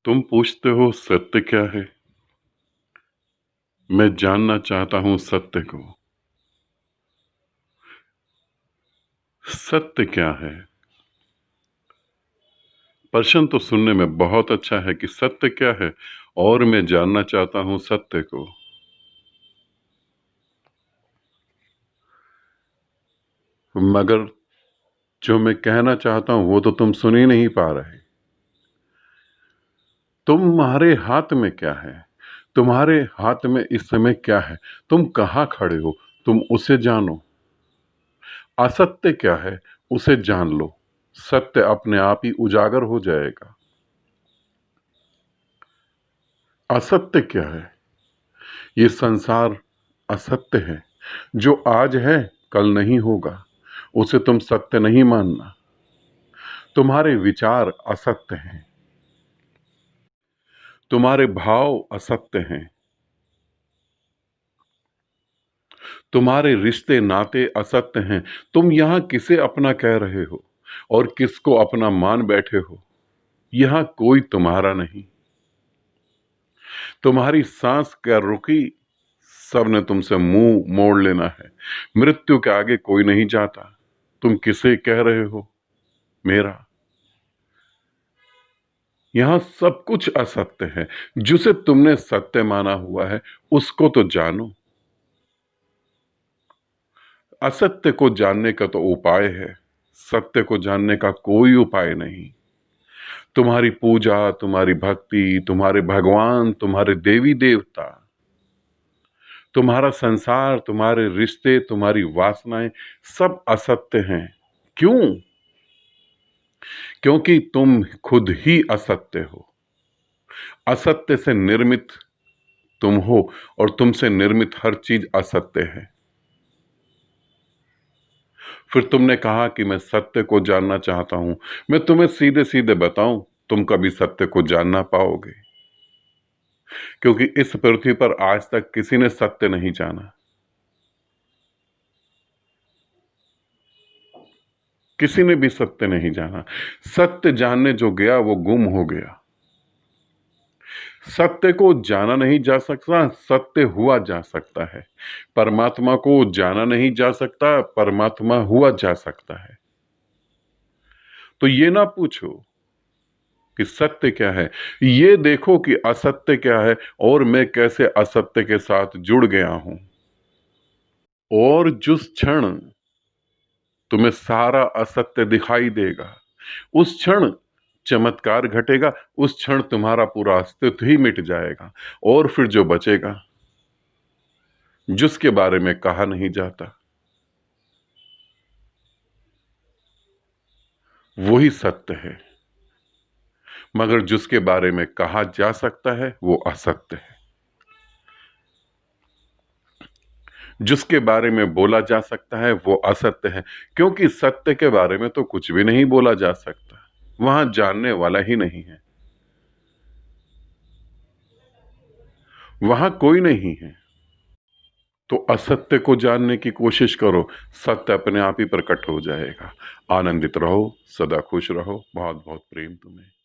तुम पूछते हो सत्य क्या है। मैं जानना चाहता हूं सत्य को। सत्य क्या है। प्रश्न तो सुनने में बहुत अच्छा है कि सत्य क्या है, और मैं जानना चाहता हूं सत्य को। मगर जो मैं कहना चाहता हूं वो तो तुम सुन ही नहीं पा रहे। तुम्हारे हाथ में क्या है। तुम्हारे हाथ में इस समय क्या है। तुम कहां खड़े हो, तुम उसे जानो। असत्य क्या है, उसे जान लो। सत्य अपने आप ही उजागर हो जाएगा। असत्य क्या है। ये संसार असत्य है। जो आज है कल नहीं होगा, उसे तुम सत्य नहीं मानना। तुम्हारे विचार असत्य हैं। तुम्हारे भाव असत्य हैं। तुम्हारे रिश्ते नाते असत्य हैं। तुम यहां किसे अपना कह रहे हो और किसको अपना मान बैठे हो। यहां कोई तुम्हारा नहीं। तुम्हारी सांस क्या रुकी, सबने तुमसे मुंह मोड़ लेना है। मृत्यु के आगे कोई नहीं जाता। तुम किसे कह रहे हो मेरा। यहां सब कुछ असत्य है। जिसे तुमने सत्य माना हुआ है उसको तो जानो। असत्य को जानने का तो उपाय है, सत्य को जानने का कोई उपाय नहीं। तुम्हारी पूजा, तुम्हारी भक्ति, तुम्हारे भगवान, तुम्हारे देवी देवता, तुम्हारा संसार, तुम्हारे रिश्ते, तुम्हारी वासनाएं सब असत्य हैं। क्यों? क्योंकि तुम खुद ही असत्य हो। असत्य से निर्मित तुम हो और तुमसे निर्मित हर चीज असत्य है। फिर तुमने कहा कि मैं सत्य को जानना चाहता हूं। मैं तुम्हें सीधे सीधे बताऊं, तुम कभी सत्य को जान ना पाओगे। क्योंकि इस पृथ्वी पर आज तक किसी ने सत्य नहीं जाना। किसी ने भी सत्य नहीं जाना। सत्य जानने जो गया वो गुम हो गया। सत्य को जाना नहीं जा सकता, सत्य हुआ जा सकता है। परमात्मा को जाना नहीं जा सकता, परमात्मा हुआ जा सकता है। तो ये ना पूछो कि सत्य क्या है, ये देखो कि असत्य क्या है और मैं कैसे असत्य के साथ जुड़ गया हूं। और जिस क्षण तुम्हें सारा असत्य दिखाई देगा, उस क्षण चमत्कार घटेगा। उस क्षण तुम्हारा पूरा अस्तित्व ही मिट जाएगा। और फिर जो बचेगा, जिसके बारे में कहा नहीं जाता, वही सत्य है। मगर जिसके बारे में कहा जा सकता है वो असत्य है। जिसके बारे में बोला जा सकता है वो असत्य है। क्योंकि सत्य के बारे में तो कुछ भी नहीं बोला जा सकता, वहां जानने वाला ही नहीं है, वहां कोई नहीं है। तो असत्य को जानने की कोशिश करो, सत्य अपने आप ही प्रकट हो जाएगा। आनंदित रहो, सदा खुश रहो। बहुत बहुत प्रेम तुम्हें।